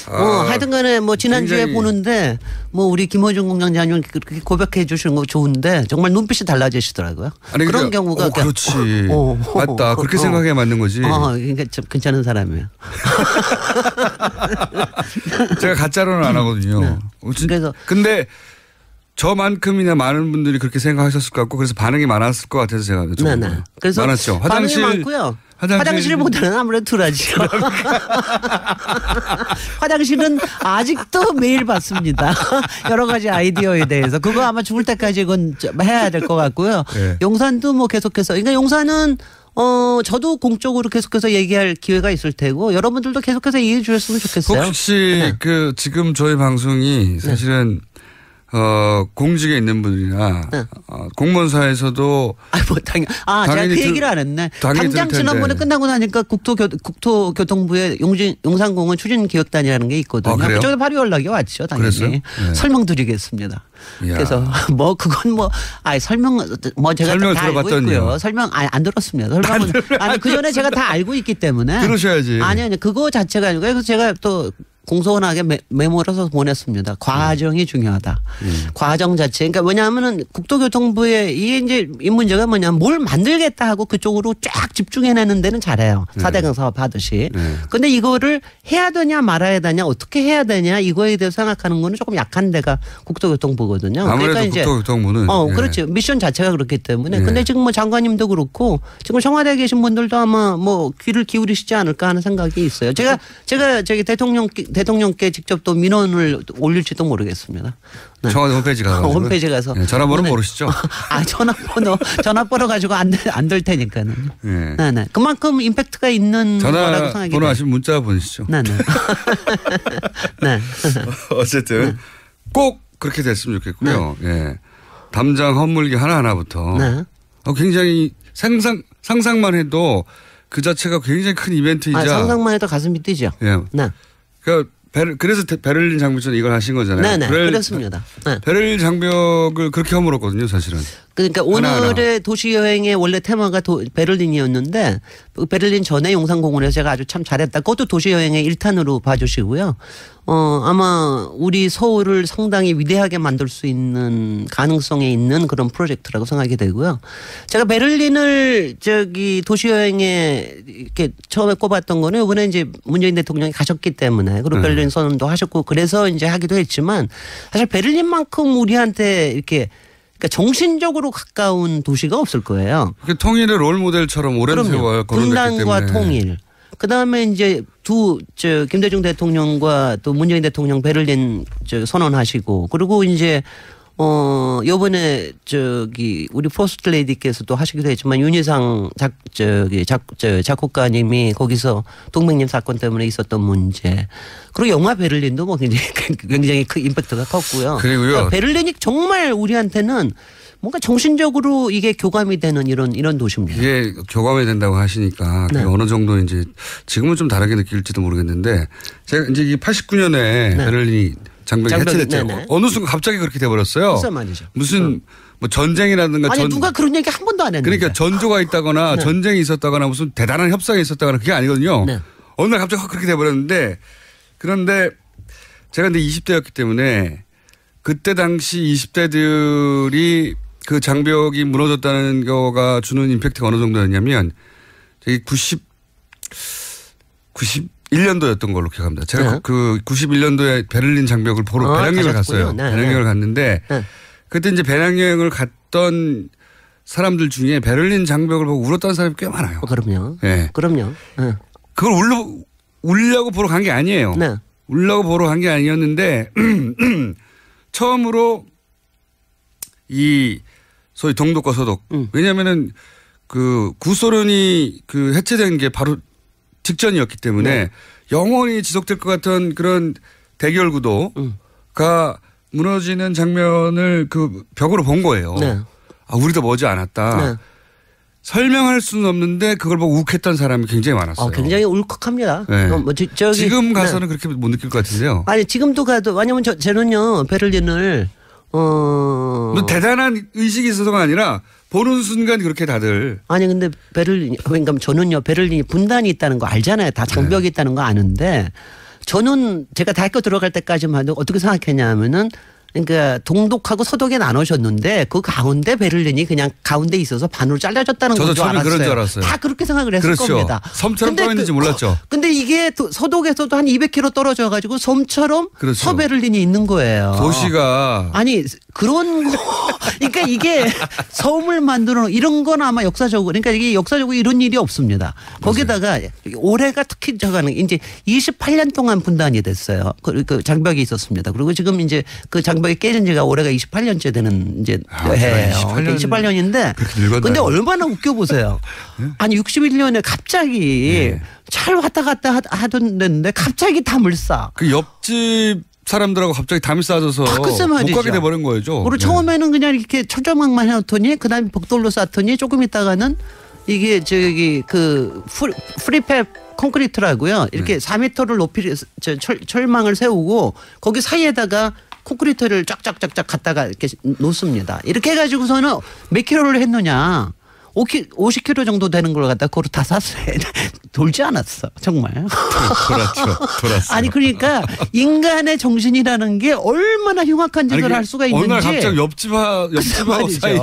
하여튼 간에 뭐 지난주에 굉장히 보는데 뭐 우리 김호중 공장장님 그렇게 고백해 주시는 거 좋은데 정말 눈빛이 달라지시더라고요. 아니, 그런 경우가 그렇지. 맞다. 그렇게 생각해야 맞는 거지. 그러니까 좀 괜찮은 사람이에요. 제가 가짜로는 안 하거든요. 네. 그래서 근데 저만큼이나 많은 분들이 그렇게 생각하셨을 것 같고 그래서 반응이 많았을 것 같아서 제가 여쭤본 거예요. 그래서 많았죠. 반응이 많고요. 화장실보다는 아무래도 덜하죠. 화장실은 아직도 매일 받습니다. 여러 가지 아이디어에 대해서. 그거 아마 죽을 때까지 이건 해야 될 것 같고요. 네. 용산도 뭐 계속해서. 그러니까 용산은 저도 공적으로 계속해서 얘기할 기회가 있을 테고 여러분들도 계속해서 얘기해 주셨으면 좋겠어요. 혹시 그 지금 저희 방송이 사실은 공직에 있는 분이나 공무원사에서도 제가 그 얘기를 안 했네. 당장 지난번에 끝나고 나니까 국토교통부의 용산공원 추진기획단이라는 게 있거든요. 그쪽에 바로 연락이 왔죠. 당연히. 네. 설명드리겠습니다. 이야. 그래서 뭐 그건 설명을 제가 다 알고 있고요. 설명 안 들었습니다. 설명은 그 전에 제가 다 알고 있기 때문에 들으셔야지. 아니 그거 자체가 아니고 그래서 제가 또 공손하게 메모를 해서 보냈습니다. 과정이 중요하다. 과정 자체. 그러니까 왜냐하면은 국토교통부의 이 문제가 뭐냐면 뭘 만들겠다 하고 그쪽으로 쫙 집중해내는 데는 잘해요. 4대강 사업 하듯이. 근데 이거를 해야 되냐 말아야 되냐 어떻게 해야 되냐 이거에 대해서 생각하는 거는 조금 약한 데가 국토교통부거든요. 아무래도 그러니까 이제 국토교통부는. 그렇죠. 미션 자체가 그렇기 때문에. 근데 지금 뭐 장관님도 그렇고 지금 청와대에 계신 분들도 아마 뭐 귀를 기울이시지 않을까 하는 생각이 있어요. 제가 저기 대통령께 직접 또 민원을 올릴지도 모르겠습니다. 네. 청와대 홈페이지 가서. 홈페이지 가서. 전화번호 모르시죠? 전화번호 가지고 안 될 테니까는. 네. 그만큼 임팩트가 있는 거라고 생각이 돼요. 전화번호 아시면 문자 보내시죠. 네. 어쨌든 꼭 그렇게 됐으면 좋겠고요. 예. 담장 헛물기 하나하나부터 굉장히 상상만 해도 그 자체가 굉장히 큰 이벤트이자. 상상만 해도 가슴이 뛰죠. 예. 그래서 베를린 장벽전 이걸 하신 거잖아요. 네, 그렇습니다. 베를린 장벽을 그렇게 허물었거든요, 사실은. 그러니까 오늘의 도시 여행의 원래 테마가 베를린이었는데 베를린 전에 용산공원에서 제가 아주 참 잘했다. 그것도 도시 여행의 1탄으로 봐주시고요. 아마 우리 서울을 상당히 위대하게 만들 수 있는 가능성에 있는 그런 프로젝트라고 생각이 되고요. 제가 베를린을 도시 여행에 이렇게 처음에 꼽았던 거는 이번에 이제 문재인 대통령이 가셨기 때문에 그리고 베를린 선언도 하셨고 그래서 이제 하기도 했지만 사실 베를린만큼 우리한테 이렇게 그러니까 정신적으로 가까운 도시가 없을 거예요. 통일의 롤 모델처럼 오랜 세월 거론됐기 때문에. 분단과 통일. 그다음에 이제 김대중 대통령과 또 문재인 대통령 베를린 선언하시고 그리고 이제 요번에 우리 포스트 레이디께서도 하시기도 했지만 윤희상 작곡가님이 거기서 동맹님 사건 때문에 있었던 문제. 그리고 영화 베를린도 뭐 굉장히 큰 임팩트가 컸고요. 그리고요. 그러니까 베를린이 정말 우리한테는 뭔가 정신적으로 이게 교감이 되는 이런 도시입니다. 이게 교감이 된다고 하시니까 어느 정도 이제 지금은 좀 다르게 느낄지도 모르겠는데 제가 이제 89년에 베를린이 장벽이 해체됐죠. 어느 순간 갑자기 그렇게 돼버렸어요. 무슨 말이죠? 무슨 뭐 전쟁이라든가 누가 그런 얘기 한 번도 안 했는데. 그러니까 전조가 있다거나 전쟁이 있었다거나 무슨 대단한 협상이 있었다거나 그게 아니거든요. 어느 날 갑자기 그렇게 돼버렸는데 그런데 제가 근데 20대였기 때문에 그때 당시 20대들이 그 장벽이 무너졌다는 거가 주는 임팩트가 어느 정도였냐면 저기 91년도였던 걸로 기억합니다. 제가 그 91년도에 베를린 장벽을 보러 배낭여행을 갔어요. 배낭여행을 갔는데 그때 이제 배낭여행을 갔던 사람들 중에 베를린 장벽을 보고 울었다는 사람이 꽤 많아요. 그럼요. 네. 그럼요. 그걸 울려고 보러 간 게 아니에요. 울려고 보러 간 게 아니었는데 처음으로 이 소위 동독과 서독. 왜냐하면은 그 구소련이 그 해체된 게 바로 직전이었기 때문에 영원히 지속될 것 같은 그런 대결 구도가 무너지는 장면을 그 벽으로 본 거예요. 우리도 머지 않았다. 설명할 수는 없는데 그걸 보고 욱했던 사람이 굉장히 많았어요. 굉장히 울컥합니다. 지금 가서는 그렇게 못 느낄 것 같은데요. 아니 지금도 가도 왜냐하면 저는요 베를린을 뭐 대단한 의식이 있어서가 아니라 보는 순간 그렇게 다들. 아니 근데 베를린 그러니까 저는요 베를린이 분단이 있다는 거 알잖아요. 다 장벽이 있다는 거 아는데 저는 제가 대학교 들어갈 때까지만 해도 어떻게 생각했냐면은 그러니까 동독하고 서독에 나누셨는데 그 가운데 베를린이 그냥 가운데 있어서 반으로 잘라졌다는 건 줄 알았어요. 저도 처음에 그런 줄 알았어요. 다 그렇게 생각을 했을 그렇죠. 겁니다. 섬처럼 떠 있는지 몰랐죠. 근데 이게 서독에서도 한 200km 떨어져 가지고 섬처럼 그렇죠. 서베를린이 있는 거예요. 도시가 아니 그런 거 그러니까 이게 섬을 만들어 이런 건 아마 역사적으로 그러니까 이게 역사적으로 이런 일이 없습니다. 거기다가 올해가 특히 저가는 이제 28년 동안 분단이 됐어요. 그 장벽이 있었습니다. 그리고 지금 이제 그 장벽이 깨진 지가 올해가 28년째 되는 이제 해예요. 28년인데 근데 얼마나 웃겨 보세요. 아니 61년에 갑자기 잘 왔다 갔다 하던 데인데 갑자기 담을 쌓아. 그 옆집 사람들하고 갑자기 담이 쌓아져서 못 가게 돼버린 거죠. 그리고 처음에는 그냥 이렇게 철조망만 해놓더니 그다음에 벽돌로 쌓더니 조금 있다가는 이게 저기 그 프리팹 콘크리트라고요. 이렇게 4m를 높이 철망을 세우고 거기 사이에다가 콘크리트를 쫙쫙쫙쫙 갖다가 이렇게 놓습니다. 이렇게 해가지고서는 몇 킬로를 했느냐. 50km 정도 되는 걸 갖다 그걸 다 샀어요. 돌지 않았어. 정말. 돌았죠. 아니 그러니까 인간의 정신이라는 게 얼마나 흉악한 짓을 할 수가 있는지. 어느 날 갑자기 옆집하고 사이에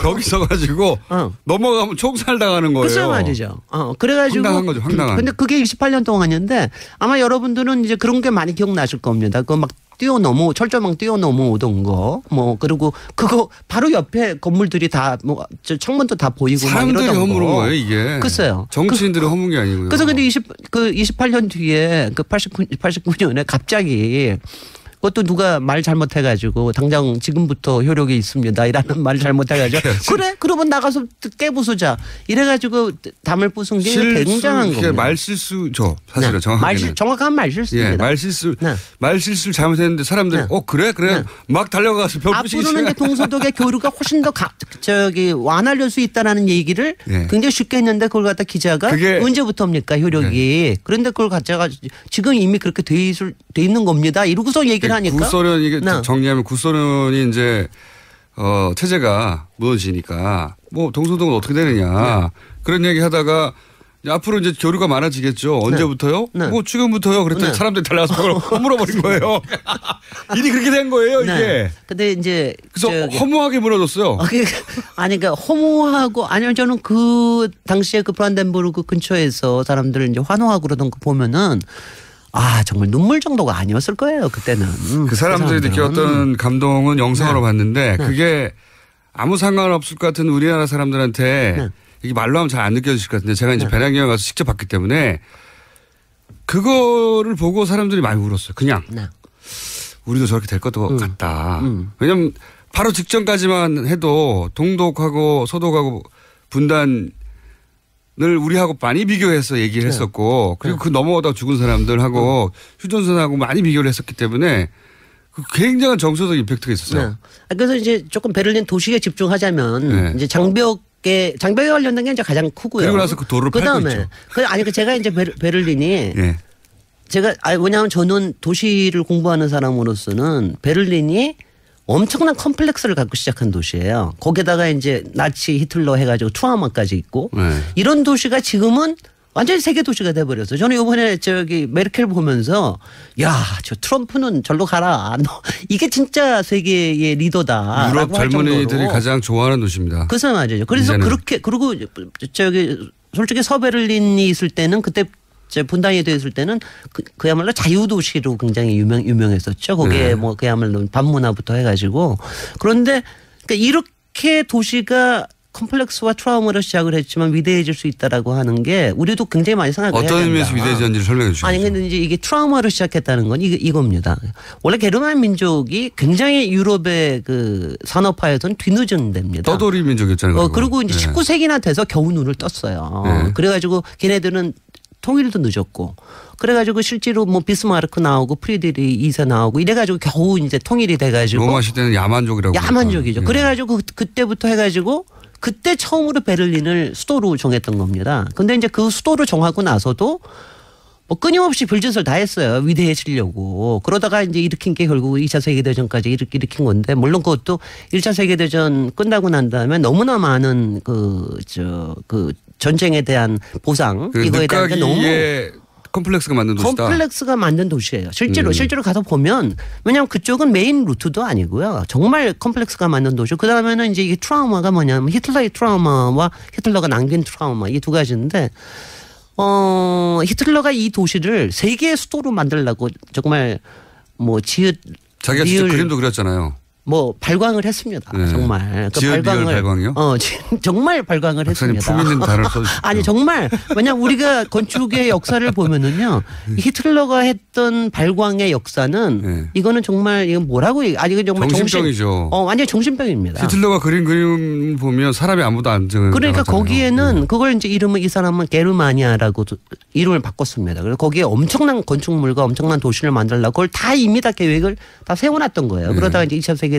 벽이 서가지고 넘어가면 총살 당하는 거예요. 글쎄 말이죠. 그래가지고. 황당한 거죠. 황당한. 근데 그게 28년 동안인데 아마 여러분들은 이제 그런 게 많이 기억나실 겁니다. 그 막 철조망 뛰어넘어오던 거, 그리고 그거 바로 옆에 건물들이 다, 창문도 다 보이고. 사람들이 허물은 거예요, 이게. 글쎄요. 정치인들이 허문 게 아니고요. 그래서 근데 28년 뒤에 89년에 갑자기 그것도 누가 말 잘못해가지고 당장 지금부터 효력이 있습니다. 이라는 말 잘못해가지고 그래? 그러면 나가서 깨부수자. 이래가지고 담을 부순 게 굉장한 겁니다. 말실수죠. 사실은 정확하게는. 정확한 말실수입니다. 말실수를 잘못했는데 사람들이 그래? 막 달려가서 벽 부시기 앞으로는 이제 동서독의 교류가 훨씬 더 완화될 수 있다는 얘기를 굉장히 쉽게 했는데 그걸 갖다 기자가 언제부터입니까 효력이. 그런데 그걸 갖다가 지금 이미 그렇게 돼 있는 겁니다. 이러고서 얘기를 하니까. 구소련 이게 정리하면 구소련이 이제 체제가 무너지니까 동서독은 어떻게 되느냐 그런 얘기 하다가 앞으로 이제 교류가 많아지겠죠. 언제부터요? 지금부터요. 그랬더니 사람들이 달라서 그걸 허물어버린 거예요. 일이 그렇게 된 거예요, 이게. 근데 이제 그래서 허무하게 무너졌어요. 아니 그러니까 허무하고 아니면 저는 그 당시에 그 브란덴부르크 근처에서 사람들 이제 환호하고 그러던 거 보면은. 정말 눈물 정도가 아니었을 거예요, 그때는. 그 사람들이 느꼈던 감동은 영상으로 봤는데 그게 아무 상관없을 것 같은 우리나라 사람들한테 이게 말로 하면 잘 안 느껴지실 것 같은데 제가 이제 배낭여행 가서 직접 봤기 때문에 그거를 보고 사람들이 많이 울었어요. 그냥. 우리도 저렇게 될 것도 같다. 왜냐면 바로 직전까지만 해도 동독하고 서독하고 분단 늘 우리하고 많이 비교해서 얘기를 했었고 그리고 그 넘어오다 죽은 사람들하고 휴전선하고 많이 비교를 했었기 때문에 그 굉장한 정서적 임팩트가 있었어요. 그래서 이제 조금 베를린 도시에 집중하자면 이제 장벽에 관련된 게 이제 가장 크고요. 그리고 나서 그 도로를 팔고 있죠. 제가 이제 베를린이 제가 왜냐하면 저는 도시를 공부하는 사람으로서는 베를린이 엄청난 컴플렉스를 갖고 시작한 도시예요. 거기다가 이제 나치 히틀러 해가지고 트라우마까지 있고 이런 도시가 지금은 완전히 세계 도시가 돼버렸어요. 저는 이번에 메르켈 보면서 저 트럼프는 절로 가라. 이게 진짜 세계의 리더다. 유럽 젊은이들이 가장 좋아하는 도시입니다. 그래서 맞아요. 그래서 이제는. 그리고 솔직히 서베를린이 있을 때는 그때 분단이 되었을 때는 그야말로 자유도시로 굉장히 유명했었죠. 거기에 그야말로 반문화부터 해가지고. 그런데 그러니까 이렇게 도시가 컴플렉스와 트라우마로 시작을 했지만 위대해질 수 있다라고 하는 게 우리도 굉장히 많이 생각해야 된다. 어떤 의미에서 위대해졌는지 설명해 주시죠. 아니 근데 이제 이게 트라우마로 시작했다는 건 이겁니다. 원래 게르만 민족이 굉장히 유럽의 그 산업화에서는 뒤늦은 데입니다. 떠돌이 민족이었잖아요. 그리고 이제 19세기나 돼서 겨우 눈을 떴어요. 그래가지고 걔네들은 통일도 늦었고 그래가지고 실제로 비스마르크 나오고 프리드리 2세 나오고 이래가지고 겨우 이제 통일이 돼가지고 로마 시대는 야만족이라고 야만족이죠. 그래가지고 그때부터 해가지고 그때 처음으로 베를린을 수도로 정했던 겁니다. 근데 이제 그 수도로 정하고 나서도 뭐 끊임없이 별짓을 다 했어요. 위대해지려고. 그러다가 이제 일으킨 게 결국 2차 세계대전까지 일으킨 건데 물론 그것도 1차 세계대전 끝나고 난 다음에 너무나 많은 그 전쟁에 대한 보상 이거에 대한 게 너무 컴플렉스가 만든 도시다. 컴플렉스가 만든 도시예요. 실제로 가서 보면 왜냐하면 그쪽은 메인 루트도 아니고요. 정말 컴플렉스가 만든 도시. 그 다음에는 이제 이 트라우마가 뭐냐면 히틀러의 트라우마와 히틀러가 남긴 트라우마 이 두 가지인데 히틀러가 이 도시를 세계의 수도로 만들려고 정말 뭐 자기가 직접 그림도 그렸잖아요. 뭐 발광을 했습니다. 네. 정말 그 발광이요? 정말 발광을 했습니다. 품 있는 단어를 써주십시오. 아니 정말 왜냐면 우리가 건축의 역사를 보면은요 히틀러가 했던 발광의 역사는 이거는 정말 이건 뭐라고 아니 이건 정말 정신병이죠. 완전 정신병입니다. 히틀러가 그린 그림 보면 사람이 아무도 안 적은. 그러니까 거기에는 그걸 이제 이 사람은 게르마니아라고 이름을 바꿨습니다. 그래서 거기에 엄청난 건축물과 엄청난 도시를 만들려고 그걸 다 이미 다 계획을 다 세워놨던 거예요. 그러다가 이제 2차 세계대전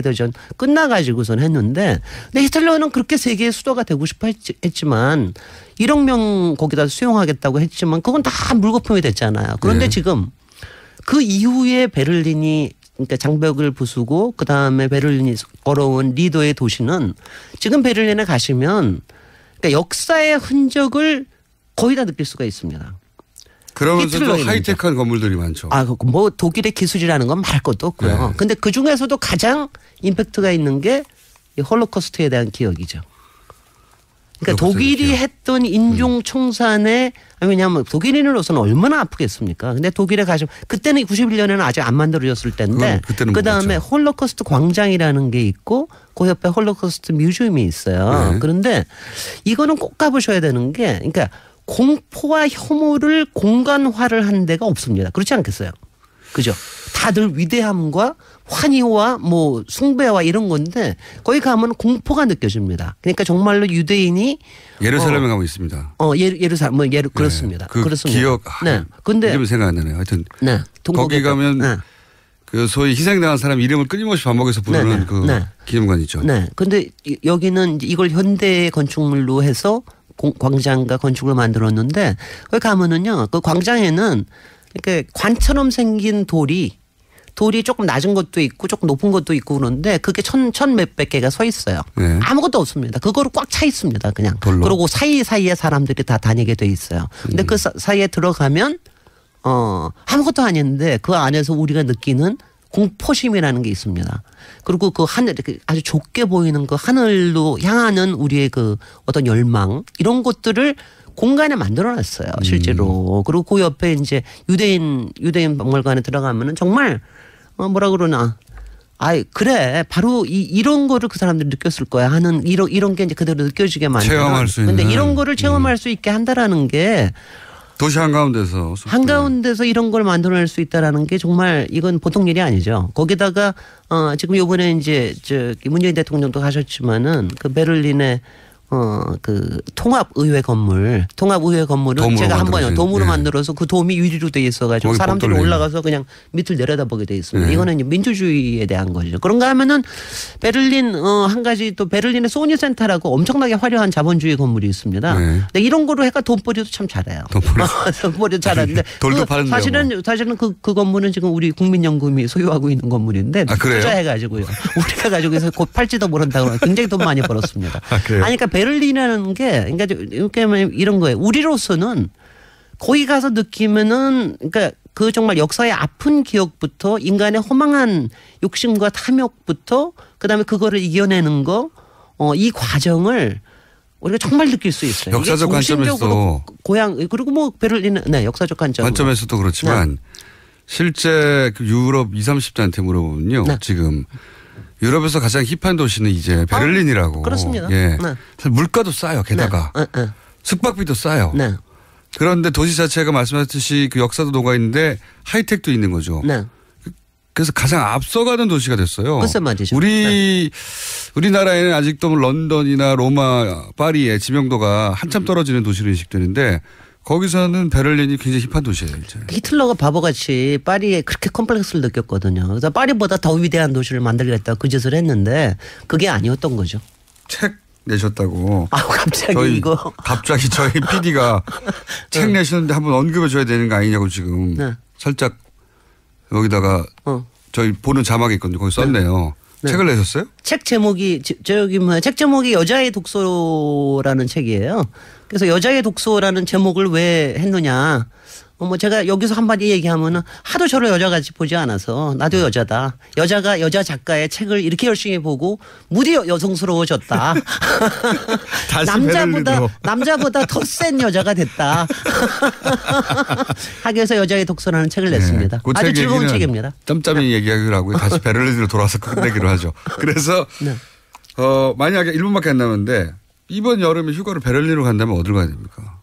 끝나가지고선 했는데 근데 히틀러는 그렇게 세계의 수도가 되고 싶어 했지만 1억 명 거기다 수용하겠다고 했지만 그건 다 물거품이 됐잖아요. 그런데 지금 그 이후에 베를린이 그러니까 장벽을 부수고 그다음에 베를린이 걸어온 리더의 도시는 지금 베를린에 가시면 그러니까 역사의 흔적을 거의 다 느낄 수가 있습니다. 그러면서도 하이테크한 건물들이 많죠. 뭐 독일의 기술이라는 건 말할 것도 없고요. 근데 그 중에서도 가장 임팩트가 있는 게 이 홀로코스트에 대한 기억이죠. 그러니까 독일이 했던 인종 청산에 왜냐하면 독일인으로서는 얼마나 아프겠습니까? 근데 독일에 가시면 그때는 91년에는 아직 안 만들어졌을 때인데 그다음에 홀로코스트 광장이라는 게 있고 그 옆에 홀로코스트 뮤지엄이 있어요. 그런데 이거는 꼭 가보셔야 되는 게 그러니까 공포와 혐오를 공간화를 한 데가 없습니다. 그렇지 않겠어요? 그죠? 다들 위대함과 환희와 뭐 숭배와 이런 건데 거기 가면 공포가 느껴집니다. 그러니까 정말로 유대인이 예루살렘에 가고 있습니다. 예루살렘 그렇습니다. 그 그렇습니다. 기억. 네. 근데 이름 생각 안 나네요. 하여튼 거기 가면 그 소위 희생당한 사람 이름을 끊임없이 반복해서 부르는 기념관 있죠. 네. 근데 여기는 이걸 현대 건축물로 해서 광장과 건축을 만들었는데 거기 가면은요 그 광장에는 이렇게 관처럼 생긴 돌이 조금 낮은 것도 있고 조금 높은 것도 있고 그런데 그게 천 몇백 개가 서 있어요. 아무것도 없습니다. 그거로 꽉 차 있습니다. 그냥. 돌로. 그리고 사이사이에 사람들이 다 다니게 돼 있어요. 근데 그 사이에 들어가면 아무것도 아닌데 그 안에서 우리가 느끼는 공포심이라는 게 있습니다. 그리고 그 하늘 아주 좁게 보이는 그 하늘로 향하는 우리의 그 어떤 열망 이런 것들을 공간에 만들어놨어요. 실제로. 그리고 그 옆에 이제 유대인 박물관에 들어가면은 정말 뭐라 그러나 그래 바로 이런 거를 그 사람들이 느꼈을 거야 하는 이런 게 이제 그대로 느껴지게 만드는. 체험할 수 있는. 근데 이런 거를 체험할 수 있게 한다라는 게. 도시 한가운데서 이런 걸 만들어낼 수 있다라는 게 정말 이건 보통 일이 아니죠. 거기다가 지금 요번에 이제 문재인 대통령도 가셨지만은 그 베를린의 그 통합의회 건물은 제가 한번 돔으로 만들어서 그 돔이 유리로 돼 있어가지고 사람들이 올라가서 그냥 밑을 내려다보게 돼 있습니다. 이거는 이제 민주주의에 대한 거죠. 그런가 하면은 베를린 한 가지 또 베를린의 소니센터라고 엄청나게 화려한 자본주의 건물이 있습니다. 근데 이런 거로 해가 돈벌이도 참 잘해요. 돈벌이도 잘하는데 돌도 파는데요. 사실은 그 건물은 지금 우리 국민연금이 소유하고 있는 건물인데 투자해가지고요. 우리가 가지고 있어서 곧 팔지도 모른다고 굉장히 돈 많이 벌었습니다. 그러니까 베를린이라는 게 그러니까 이렇게 이런 거예요. 우리로서는 거기 가서 느끼면은 그러니까 그 정말 역사의 아픈 기억부터 인간의 허망한 욕심과 탐욕부터 그다음에 그거를 이겨내는 거 이 과정을 우리가 정말 느낄 수 있어요. 역사적 관점에서 그리고 뭐 베를린은 역사적 관점에서도 그렇지만 실제 유럽 20, 30대한테 물어보면요. 지금 유럽에서 가장 힙한 도시는 이제 베를린이라고. 그렇습니다. 사실 물가도 싸요. 게다가 숙박비도 싸요. 그런데 도시 자체가 말씀하셨듯이 그 역사도 녹아 있는데 하이텍도 있는 거죠. 그래서 가장 앞서가는 도시가 됐어요. 글쎄 말이죠. 우리나라에는 아직도 런던이나 로마, 파리의 지명도가 한참 떨어지는 도시로 인식되는데 거기서는 베를린이 굉장히 힙한 도시예요. 이제. 히틀러가 바보같이 파리에 그렇게 컴플렉스를 느꼈거든요. 그래서 파리보다 더 위대한 도시를 만들겠다고 그 짓을 했는데 그게 아니었던 거죠. 책 내셨다고. 갑자기 이거. 갑자기 저희 PD가 책 내셨는데 한번 언급해 줘야 되는 거 아니냐고 지금 살짝 여기다가 저희 보는 자막이 있거든요. 거기 썼네요. 책을 내셨어요? 책 제목이 책 제목이 여자의 독서라는 책이에요. 그래서 여자의 독서라는 제목을 왜 했느냐. 제가 여기서 한마디 얘기하면은 하도 저를 여자같이 보지 않아서 나도 여자다. 여자가 여자 작가의 책을 이렇게 열심히 보고 무디 여성스러워졌다. 남자보다 더 센 여자가 됐다. 하기 위해서 여자의 독서라는 책을 냈습니다. 그 아주 즐거운 책입니다. 짬짬이 얘기하기로 하고 다시 베를린으로 돌아와서 끝내기로 하죠. 그래서 만약에 1분밖에 안 남았는데 이번 여름에 휴가를 베를린으로 간다면 어디로 가야 됩니까?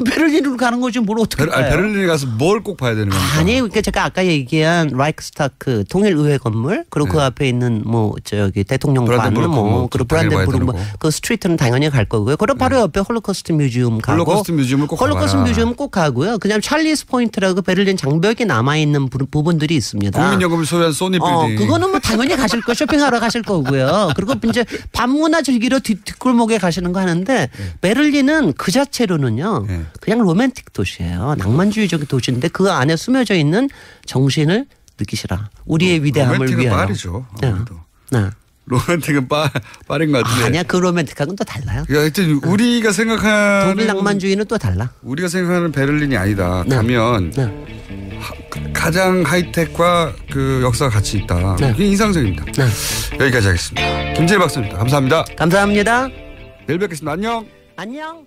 베를린으로 가는 거지 뭘 어떻게 가요? 베를린에 가서 뭘 꼭 봐야 되는 겁니까? 아니, 그러니까 제가 아까 얘기한 라이크스타크 통일의회 건물 그리고 그 앞에 있는 대통령관 그리고 브란덴부르크 그 스트리트는 당연히 갈 거고요. 그리고 바로 옆에 홀로코스트 뮤지엄 가고 홀로코스트 뮤지엄을 꼭 가고요. 그냥 찰리스 포인트라고 베를린 장벽에 남아 있는 부분들이 있습니다. 국민연금을 소유한 소니 빌딩. 그거는 당연히 가실 거 쇼핑하러 가실 거고요. 그리고 이제 밤문화 즐기러 뒷골목에 가시는 거 하는데 베를린은 그 자체로는요. 그냥 로맨틱 도시예요. 낭만주의적 도시인데 그 안에 숨겨져 있는 정신을 느끼시라. 우리의 위대함을 위하여. 로맨틱은 파리죠. 로맨틱은 파리인 것 같은데. 아니야. 그 로맨틱하고는 또 달라요. 하여튼 우리가 생각하는 독일 낭만주의는 또 달라. 우리가 생각하는 베를린이 아니다. 가면 가장 하이텍과 그 역사가 같이 있다. 그게 인상적입니다. 여기까지 하겠습니다. 김재일 박사입니다. 감사합니다. 감사합니다. 내일 뵙겠습니다. 안녕. 안녕.